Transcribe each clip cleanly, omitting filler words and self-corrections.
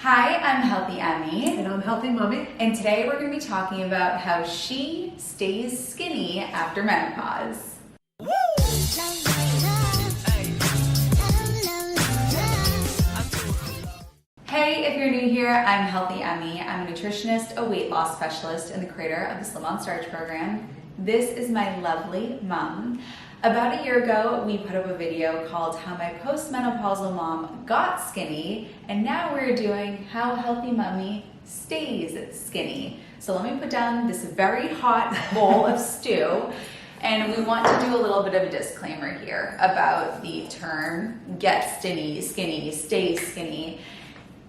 Hi, I'm Healthy Emmie. And I'm Healthy Mommy. And today we're going to be talking about how she stays skinny after menopause. Hey, if you're new here, I'm Healthy Emmie. I'm a nutritionist, a weight loss specialist, and the creator of the Slim on Starch Program. This is my lovely mom. About a year ago, we put up a video called How My Post-Menopausal Mom Got Skinny, and now we're doing How Healthy Mommy Stays Skinny. So let me put down this very hot bowl of stew, and we want to do a little bit of a disclaimer here about the term get skinny, stay skinny.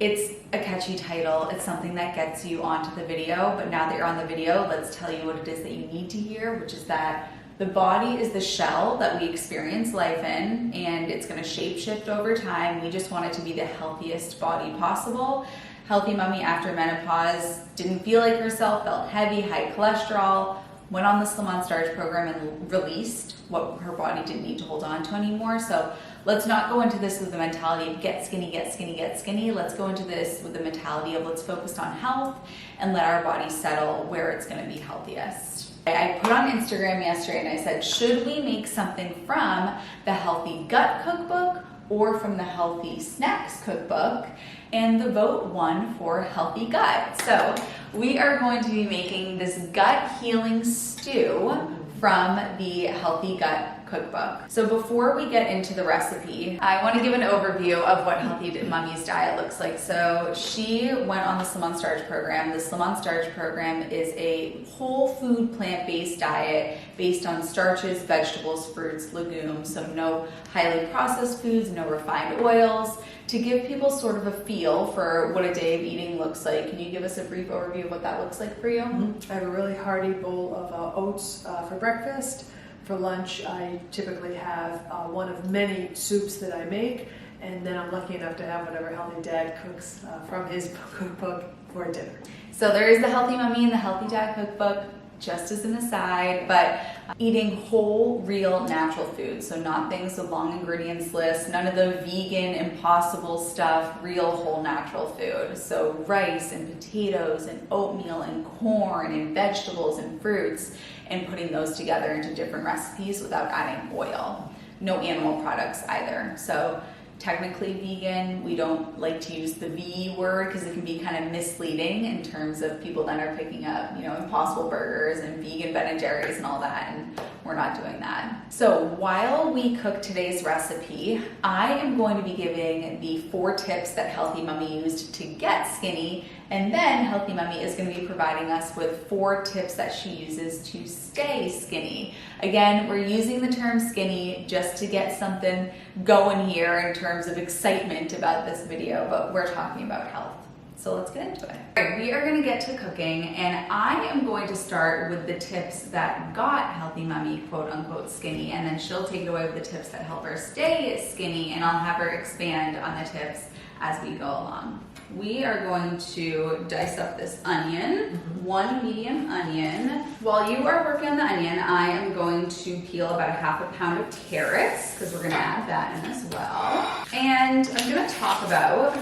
It's a catchy title. It's something that gets you onto the video, but now that you're on the video, let's tell you what it is that you need to hear, which is that the body is the shell that we experience life in, and it's going to shapeshift over time. We just want it to be the healthiest body possible. Healthy Mommy after menopause didn't feel like herself, felt heavy, high cholesterol, went on the Slim on Starch program and released what her body didn't need to hold on to anymore. So let's not go into this with the mentality of get skinny, get skinny, get skinny. Let's go into this with the mentality of let's focus on health and let our body settle where it's going to be healthiest. I put on Instagram yesterday and I said, should we make something from the Healthy Gut Cookbook or from the Healthy Snacks Cookbook? And the vote won for Healthy Gut. So we are going to be making this gut healing stew from the Healthy Gut Cookbook. So before we get into the recipe, I want to give an overview of what Healthy Mommy's diet looks like. So she went on the Slim on Starch program. The Slim on Starch program is a whole food plant-based diet based on starches, vegetables, fruits, legumes, so no highly processed foods, no refined oils, to give people sort of a feel for what a day of eating looks like. Can you give us a brief overview of what that looks like for you? I have a really hearty bowl of oats for breakfast. For lunch, I typically have one of many soups that I make, and then I'm lucky enough to have whatever Healthy Dad cooks from his cookbook for dinner. So there is the Healthy Mommy and the Healthy Dad cookbook, just as an aside, but eating whole, real, natural foods. So not things with long ingredients lists, none of the vegan, impossible stuff, real, whole, natural food. So rice and potatoes and oatmeal and corn and vegetables and fruits, and putting those together into different recipes without adding oil. No animal products either. So technically vegan, we don't like to use the V word because it can be kind of misleading in terms of people that are picking up, Impossible Burgers and vegan Ben & Jerry's and all that, and we're not doing that. So while we cook today's recipe, I am going to be giving the 4 tips that Healthy Mommy used to get skinny, and then Healthy Mommy is going to be providing us with 4 tips that she uses to stay skinny. Again, we're using the term skinny just to get something going here in terms of excitement about this video, but we're talking about health. So let's get into it. All right, we are going to get to cooking, and I am going to start with the tips that got Healthy Mommy quote unquote skinny, and then she'll take it away with the tips that help her stay skinny, and I'll have her expand on the tips as we go along. We are going to dice up this onion, 1 medium onion. While you are working on the onion, I am going to peel about 1/2 pound of carrots, because we're going to add that in as well. And I'm going to talk about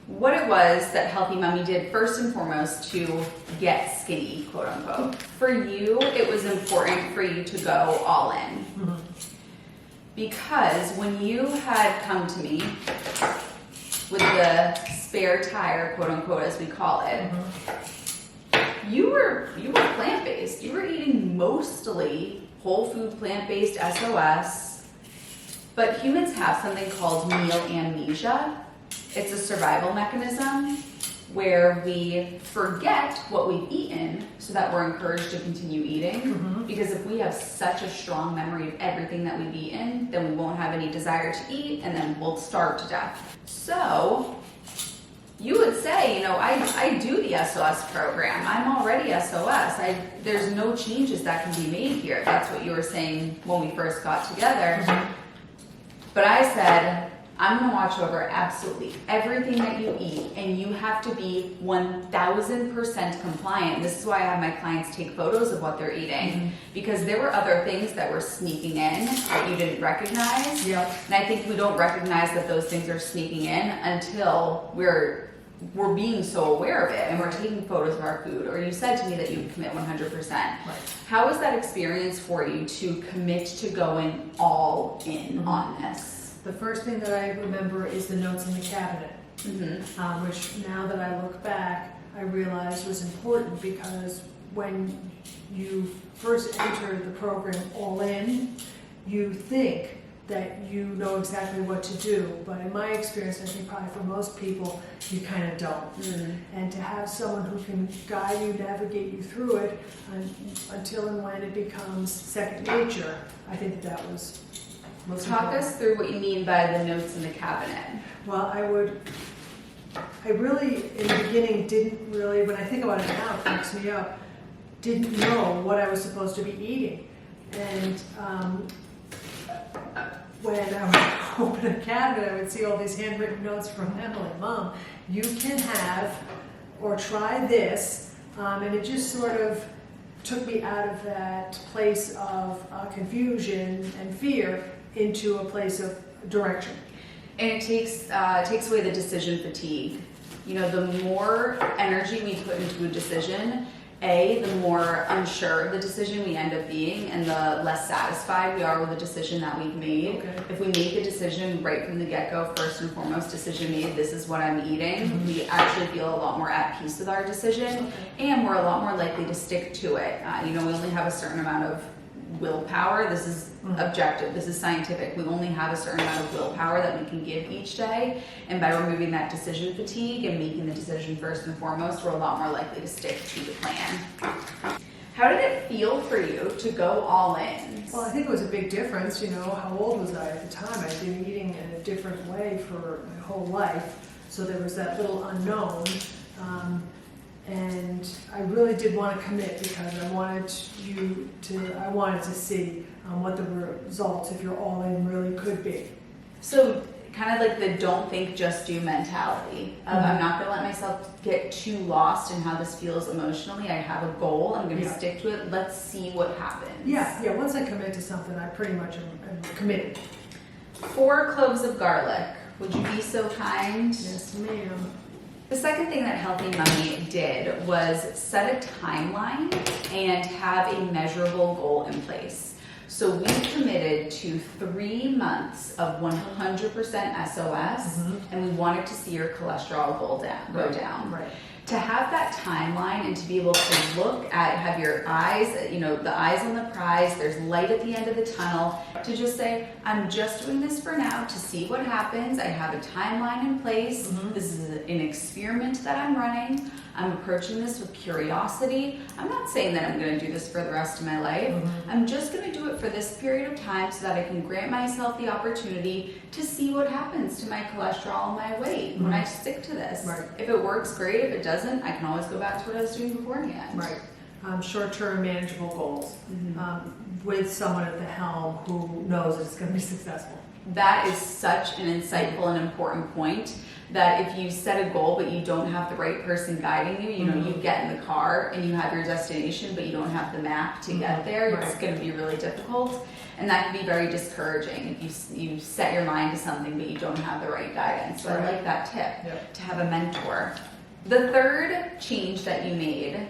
what it was that Healthy Mommy did first and foremost to get skinny, quote unquote. For you, it was important for you to go all in. Because when you had come to me with the spare tire, quote unquote, as we call it, you were plant-based. You were eating mostly whole food, plant-based SOS, but humans have something called meal amnesia. It's a survival mechanism where we forget what we've eaten so that we're encouraged to continue eating. Because if we have such a strong memory of everything that we've eaten, then we won't have any desire to eat, and then we'll starve to death. So you would say, I do the SOS program. I'm already SOS. There's no changes that can be made here. That's what you were saying when we first got together. But I said, I'm going to watch over absolutely everything that you eat, and you have to be 1000% compliant. This is why I have my clients take photos of what they're eating, because there were other things that were sneaking in that you didn't recognize. And I think we don't recognize that those things are sneaking in until we're we're being so aware of it and we're taking photos of our food, or you said to me that you commit 100%. Right. How was that experience for you to commit to going all in on this? The first thing that I remember is the notes in the cabinet, which now that I look back, I realize was important, because when you first enter the program all in, you think that you know exactly what to do, but in my experience, I think probably for most people, you kind of don't. And to have someone who can guide you, navigate you through it until and when it becomes second nature, I think that was most Talk important. us through what you mean by the notes in the cabinet. Well, I really, in the beginning, didn't really, when I think about it now, it cracks me up, didn't know what I was supposed to be eating. And when I would open a cabinet, I would see all these handwritten notes from Emily. Mom, you can have, or try this. And it just sort of took me out of that place of confusion and fear into a place of direction. And it takes away the decision fatigue. You know, the more energy we put into a decision, the more unsure of the decision we end up being, and the less satisfied we are with the decision that we've made. Okay. If we make a decision right from the get-go, first and foremost, decision made, this is what I'm eating, we actually feel a lot more at peace with our decision, and we're a lot more likely to stick to it. You know, we only have a certain amount of willpower. This is objective, this is scientific. We only have a certain amount of willpower that we can give each day, and by removing that decision fatigue and making the decision first and foremost, we're a lot more likely to stick to the plan. How did it feel for you to go all in? Well, I think it was a big difference. You know, how old was I at the time? I'd been eating in a different way for my whole life, so there was that little unknown. And I really did want to commit, because I wanted to see what the results, if you're all in, really could be. So kind of like the don't think, just do mentality of I'm not going to let myself get too lost in how this feels emotionally. I have a goal, I'm going to stick to it, let's see what happens. Yeah, once I commit to something, I pretty much am committed. 4 cloves of garlic. Would you be so kind? Yes, ma'am. The second thing that Healthy Mummy did was set a timeline and have a measurable goal in place. So we committed to 3 months of 100% SOS, and we wanted to see your cholesterol go down. Right. To have that timeline and to be able to look at, have your eyes, you know, the eyes on the prize, there's light at the end of the tunnel, to just say, I'm just doing this for now to see what happens. I have a timeline in place. This is an experiment that I'm running. I'm approaching this with curiosity. I'm not saying that I'm going to do this for the rest of my life. I'm just going to do it for this period of time so that I can grant myself the opportunity to see what happens to my cholesterol and my weight when I stick to this. Right. If it works, great. If it doesn't, I can always go back to what I was doing beforehand. Right. Short-term manageable goals with someone at the helm who knows that it's going to be successful. That is such an insightful and important point, that if you set a goal but you don't have the right person guiding you, you know, you get in the car and you have your destination but you don't have the map to get there, it's going to be really difficult, and that can be very discouraging if you set your mind to something but you don't have the right guidance. So I like that tip, to have a mentor. The third change that you made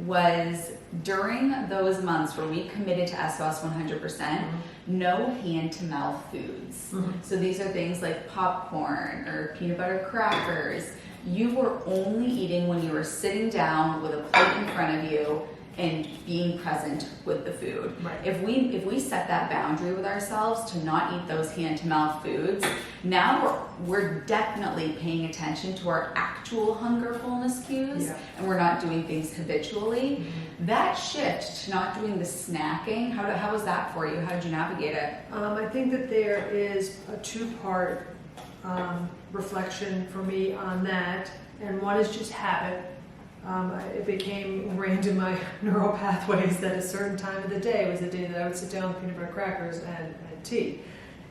was during those months where we committed to SOS 100%, no hand-to-mouth foods. So these are things like popcorn or peanut butter crackers. You were only eating when you were sitting down with a plate in front of you and being present with the food. Right. If we set that boundary with ourselves to not eat those hand-to-mouth foods, now we're definitely paying attention to our actual hunger fullness cues, and we're not doing things habitually. That shift to not doing the snacking, how was that for you? How did you navigate it? I think that there is a 2-part reflection for me on that, and one is just habit. It became ingrained in my neural pathways that a certain time of the day was the day that I would sit down with peanut butter crackers and tea.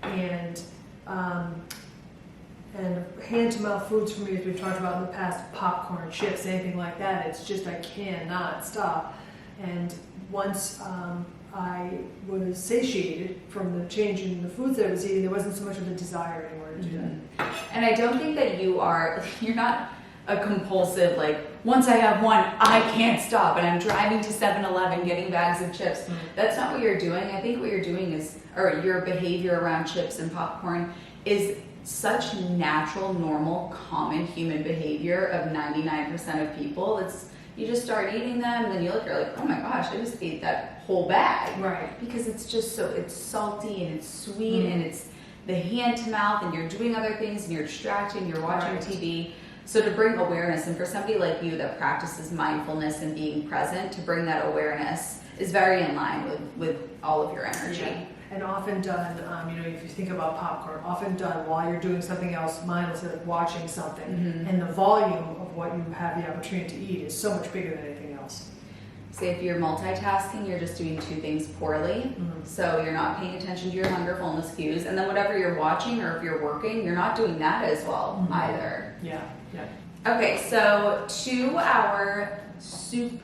And hand-to-mouth foods for me, as we've talked about in the past, popcorn, chips, anything like that, it's just I cannot stop. And once I was satiated from the change in the foods that I was eating, there wasn't so much of a desire anymore to do that. And I don't think that you're not a compulsive, like, once I have one, I can't stop, and I'm driving to 7-Eleven getting bags of chips. That's not what you're doing. I think what you're doing is, or your behavior around chips and popcorn is such natural, normal, common human behavior of 99% of people. It's, you just start eating them, and then you look, you're like, oh my gosh, I just ate that whole bag. Right. Because it's just so, it's salty and it's sweet and it's the hand to mouth, and you're doing other things and you're distracted, you're watching TV. So to bring awareness, and for somebody like you that practices mindfulness and being present, to bring that awareness is very in line with all of your energy. Yeah. And often done, if you think about popcorn, often done while you're doing something else mindlessly, like watching something. And the volume of what you have the opportunity to eat is so much bigger than anything else. Say if you're multitasking, you're just doing two things poorly. So you're not paying attention to your hunger fullness cues, and then whatever you're watching, or if you're working, you're not doing that as well either. Yeah. Okay, so to our soup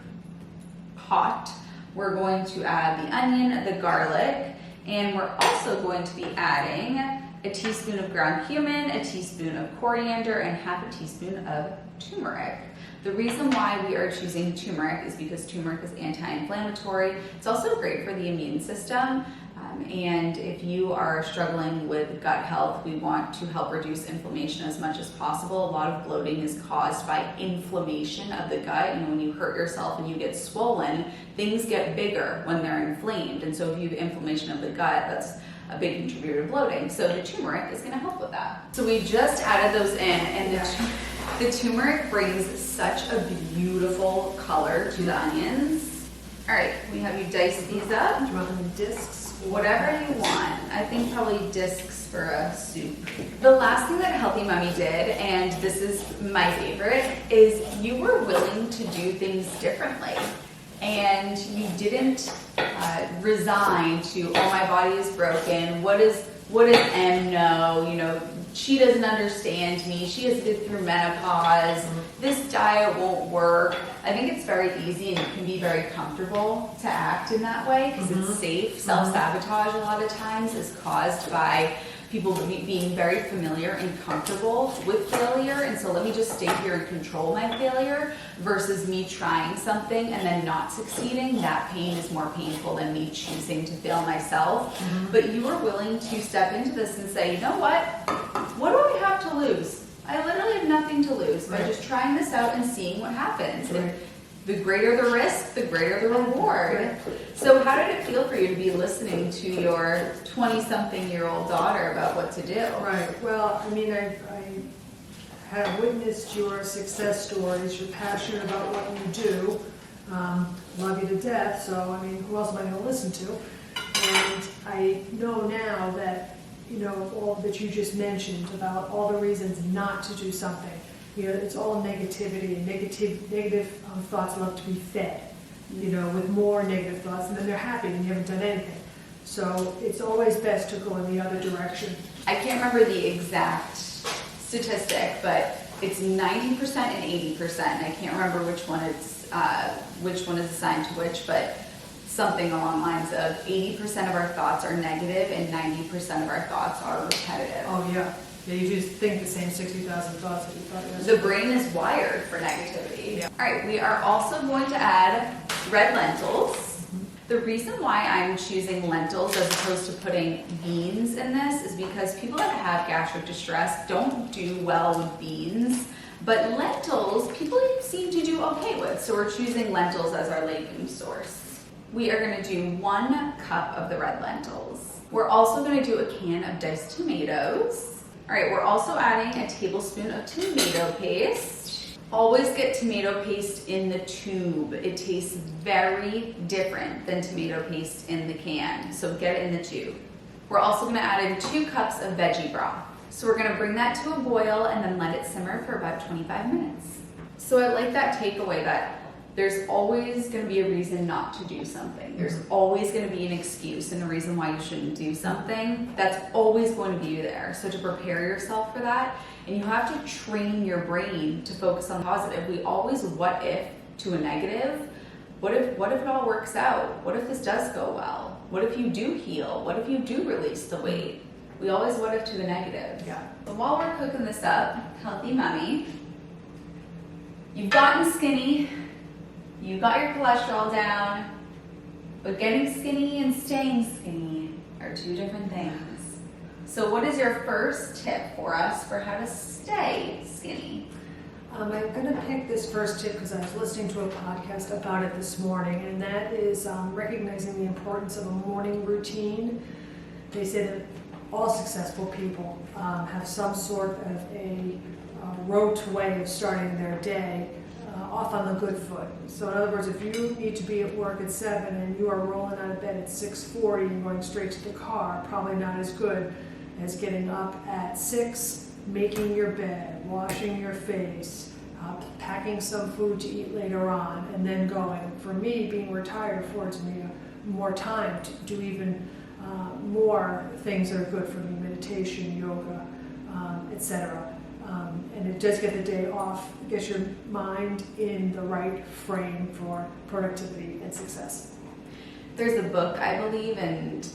pot, we're going to add the onion, the garlic, and we're also going to be adding a teaspoon of ground cumin, a teaspoon of coriander, and half a teaspoon of turmeric. The reason why we are choosing turmeric is because turmeric is anti-inflammatory. It's also great for the immune system. And if you are struggling with gut health, we want to help reduce inflammation as much as possible. A lot of bloating is caused by inflammation of the gut. When you hurt yourself and you get swollen, things get bigger when they're inflamed. And so if you have inflammation of the gut, that's a big contributor to bloating. So the turmeric is going to help with that. So we just added those in, and the turmeric brings such a beautiful color to the onions. All right, we have you dice these up. Do you want them in discs? Whatever you want. I think probably discs for a soup. The last thing that Healthy Mummy did, and this is my favorite, is you were willing to do things differently. And you didn't resign to, oh, my body is broken. What does Em know? She doesn't understand me. She has been through menopause. This diet won't work. I think it's very easy, and it can be very comfortable to act in that way because it's safe. Self-sabotage a lot of times is caused by people being very familiar and comfortable with failure, and so let me just stay here and control my failure versus me trying something and then not succeeding. That pain is more painful than me choosing to fail myself. But you were willing to step into this and say, you know what do I have to lose? I literally have nothing to lose by just trying this out and seeing what happens. And the greater the risk, the greater the reward. So how did it feel for you to be listening to your 20-something-year-old daughter about what to do? Right. Well, I have witnessed your success stories. You're passionate about what you do. Love you to death. So, who else am I going to listen to? And I know now that, all that you just mentioned about all the reasons not to do something. It's all negativity, and negative thoughts love to be fed, with more negative thoughts, and then they're happy and you haven't done anything. So it's always best to go in the other direction. I can't remember the exact statistic, but it's 90% and 80%. I can't remember which one is assigned to which, but something along the lines of 80% of our thoughts are negative and 90% of our thoughts are repetitive. Oh yeah. Yeah, you just think the same 60,000 thoughts that you thought yesterday. The brain is wired for negativity. Yeah. All right, we are also going to add red lentils. The reason why I'm choosing lentils as opposed to putting beans in this is because people that have gastric distress don't do well with beans, but lentils people seem to do okay with, so we're choosing lentils as our legume source. We are going to do 1 cup of the red lentils. We're also going to do a can of diced tomatoes. All right, we're also adding a tablespoon of tomato paste. Always get tomato paste in the tube. It tastes very different than tomato paste in the can, so get it in the tube. We're also gonna add in 2 cups of veggie broth. So we're gonna bring that to a boil and then let it simmer for about 25 minutes. So I like that takeaway that there's always going to be a reason not to do something. There's always going to be an excuse and a reason why you shouldn't do something. That's always going to be there. So to prepare yourself for that, and you have to train your brain to focus on positive. We always what if to a negative. What if it all works out? What if this does go well? What if you do heal? What if you do release the weight? We always what if to the negative. Yeah. But while we're cooking this up, Healthy Mummy, You've gotten skinny, you got your cholesterol down, but getting skinny and staying skinny are two different things. So what is your first tip for us for how to stay skinny? I'm going to pick this first tip because I was listening to a podcast about it this morning, and that is recognizing the importance of a morning routine. They say that all successful people have some sort of a rote way of starting their day off on the good foot. So in other words, if you need to be at work at 7 and you are rolling out of bed at 6:40 and going straight to the car, probably not as good as getting up at 6, making your bed, washing your face, packing some food to eat later on, and then going. For me, being retired affords me more time to do even more things that are good for me, meditation, yoga, etc. And it does get the day off, gets your mind in the right frame for productivity and success. There's a book, I believe, and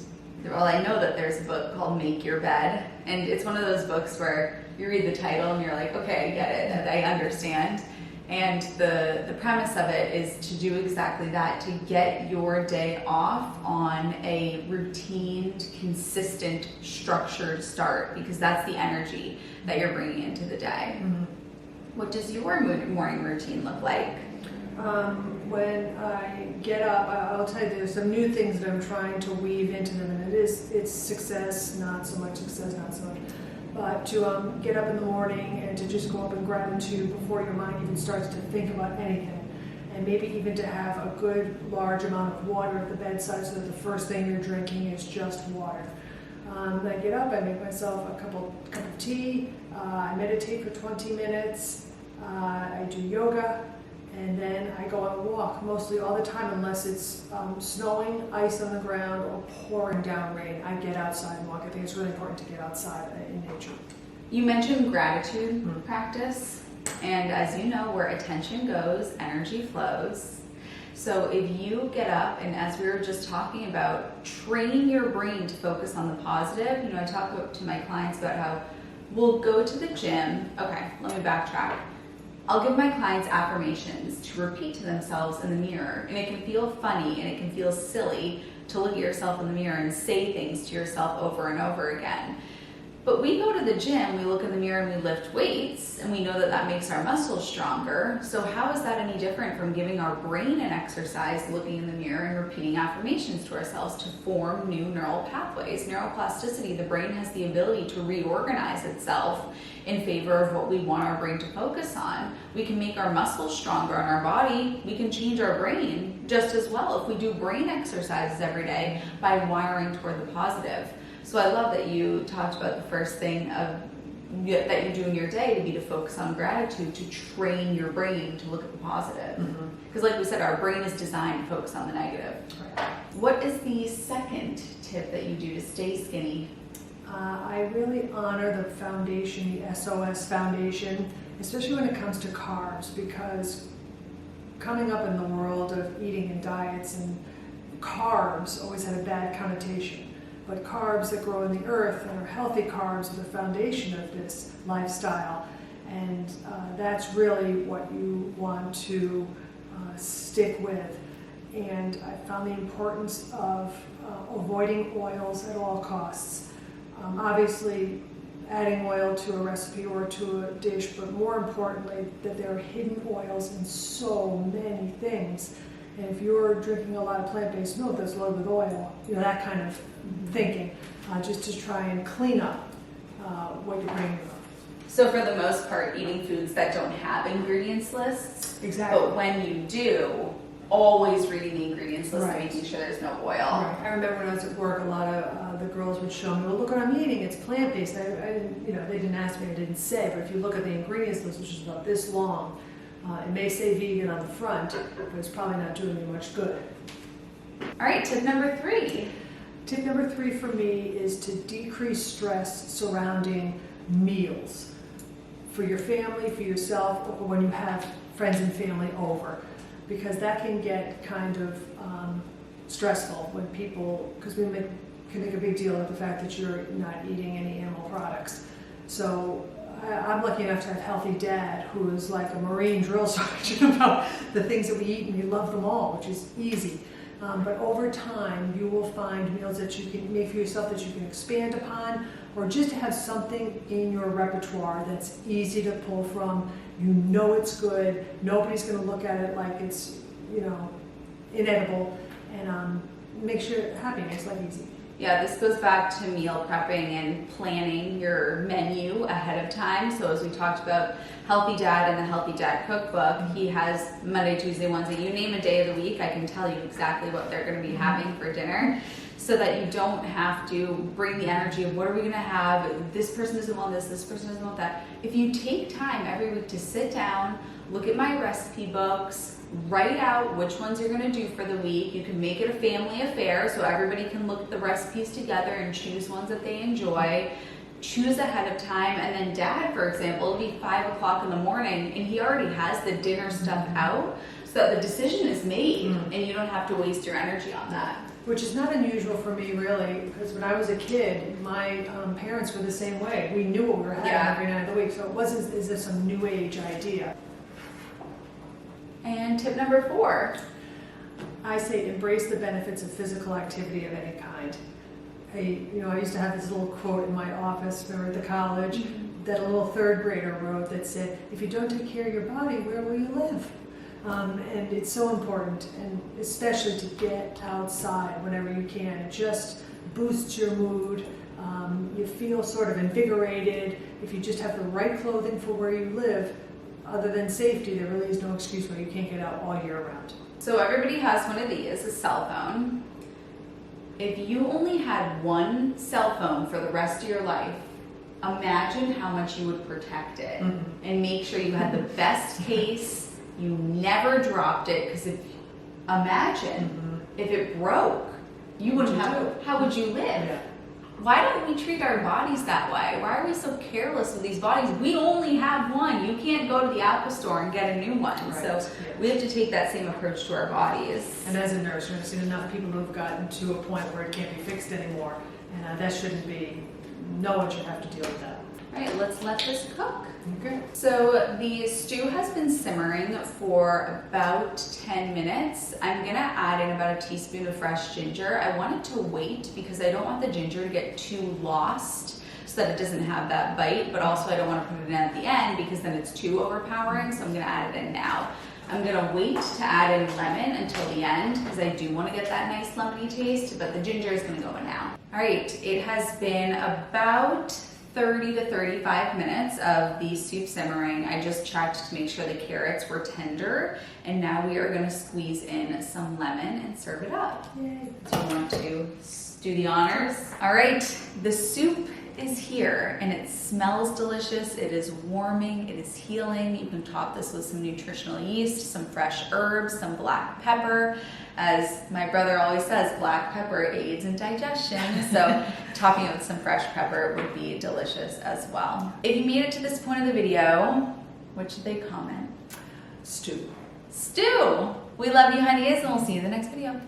well, I know that there's a book called Make Your Bed, and it's one of those books where you read the title and you're like, okay, I get it, I understand. And the premise of it is to do exactly that, to get your day off on a routine, consistent, structured start, because that's the energy that you're bringing into the day. Mm-hmm. What does your morning routine look like? When I get up, I'll tell you there's some new things that I'm trying to weave into them, and it's success, not so much success, not so much. But to get up in the morning and to just go up in gratitude before your mind even starts to think about anything. And maybe even to have a good large amount of water at the bedside so that the first thing you're drinking is just water. Then I get up, I make myself a cup of tea, I meditate for 20 minutes, I do yoga, and then I go on a walk mostly all the time unless it's snowing, ice on the ground, or pouring down rain. I get outside and walk. I think it's really important to get outside in nature. You mentioned gratitude practice, and as you know, where attention goes, energy flows. So if you get up, and as we were just talking about, train your brain to focus on the positive. I talk to my clients about how we'll go to the gym. Okay, let me backtrack. I'll give my clients affirmations to repeat to themselves in the mirror, and it can feel funny and it can feel silly to look at yourself in the mirror and say things to yourself over and over again. But we go to the gym, we look in the mirror and we lift weights, and we know that that makes our muscles stronger. So how is that any different from giving our brain an exercise, looking in the mirror and repeating affirmations to ourselves to form new neural pathways? Neuroplasticity, the brain has the ability to reorganize itself in favor of what we want our brain to focus on. We can make our muscles stronger on our body. We can change our brain just as well if we do brain exercises every day by wiring toward the positive. So I love that you talked about the first thing that you do in your day to be to focus on gratitude, to train your brain to look at the positive. Because like we said, our brain is designed to focus on the negative. Right. What is the second tip that you do to stay skinny? I really honor the foundation, the SOS Foundation, especially when it comes to carbs, because coming up in the world of eating and diets, and carbs always had a bad connotation. But carbs that grow in the earth and are healthy carbs are the foundation of this lifestyle. And that's really what you want to stick with. And I found the importance of avoiding oils at all costs. Obviously, adding oil to a recipe or to a dish, but more importantly, that there are hidden oils in so many things. And if you're drinking a lot of plant-based milk that's loaded with oil, that kind of thinking, just to try and clean up what you're bringing up. So for the most part, eating foods that don't have ingredients lists. Exactly. But when you do, always reading the ingredients list and Right. making sure there's no oil. Right. I remember when I was at work, a lot of the girls would show me, well, look what I'm eating, it's plant-based. I didn't, they didn't ask me, I didn't say, but if you look at the ingredients list, which is about this long, it may say vegan on the front, but it's probably not doing you much good. All right, tip number 3. Tip number 3 for me is to decrease stress surrounding meals. For your family, for yourself, or when you have friends and family over. Because that can get kind of stressful when people, because we can make a big deal of the fact that you're not eating any animal products. So I'm lucky enough to have Healthy Dad, who is like a Marine drill sergeant about the things that we eat, and we love them all, which is easy. But over time, you will find meals that you can make for yourself that you can expand upon, or just have something in your repertoire that's easy to pull from. You know it's good. Nobody's going to look at it like it's, inedible, and makes you happy, makes life easy. Yeah, this goes back to meal prepping and planning your menu ahead of time. So as we talked about Healthy Dad and the Healthy Dad Cookbook, he has Monday, Tuesday, Wednesday. You name a day of the week, I can tell you exactly what they're going to be having for dinner, so that you don't have to bring the energy of what are we going to have, this person doesn't want this person doesn't want that. If you take time every week to sit down, look at my recipe books, write out which ones you're going to do for the week. You can make it a family affair so everybody can look at the recipes together and choose ones that they enjoy. Choose ahead of time. And then Dad, for example, it'll be 5 o'clock in the morning and he already has the dinner stuff out, so that the decision is made and you don't have to waste your energy on that. Which is not unusual for me, really, because when I was a kid, my parents were the same way. We knew what we were having every night of the week, so it wasn't as if some new age idea. And tip number 4. I say embrace the benefits of physical activity of any kind. I used to have this little quote in my office when we were at the college that a little 3rd grader wrote that said, if you don't take care of your body, where will you live? And it's so important, and especially to get outside whenever you can. It just boosts your mood. You feel sort of invigorated. If you just have the right clothing for where you live, other than safety, there really is no excuse why you can't get out all year round. So everybody has one of these, a cell phone. If you only had one cell phone for the rest of your life, imagine how much you would protect it and make sure you had the best case. You never dropped it, because imagine if it broke, you wouldn't have. How would you live? Yeah. Why don't we treat our bodies that way? Why are we so careless with these bodies? We only have one. You can't go to the Apple store and get a new one. Right. So we have to take that same approach to our bodies. And as a nurse, I've seen enough people who have gotten to a point where it can't be fixed anymore, and that shouldn't be. No one should have to deal with that. All right, let's let this cook. Okay. So the stew has been simmering for about 10 minutes. I'm gonna add in about a teaspoon of fresh ginger. I want it to wait because I don't want the ginger to get too lost so that it doesn't have that bite, but also I don't want to put it in at the end because then it's too overpowering, so I'm gonna add it in now. I'm gonna wait to add in lemon until the end because I do want to get that nice lemony taste, but the ginger is gonna go in now. All right, it has been about 30 to 35 minutes of the soup simmering. I just checked to make sure the carrots were tender, and now we are going to squeeze in some lemon and serve it up. Yay. Do you want to do the honors? All right, the soup is here and it smells delicious. It is warming, it is healing. You can top this with some nutritional yeast, some fresh herbs, some black pepper. As my brother always says, black pepper aids in digestion. So topping it with some fresh pepper would be delicious as well. If you made it to this point of the video, what should they comment? Stew. Stew! We love you, honeys, and we'll see you in the next video.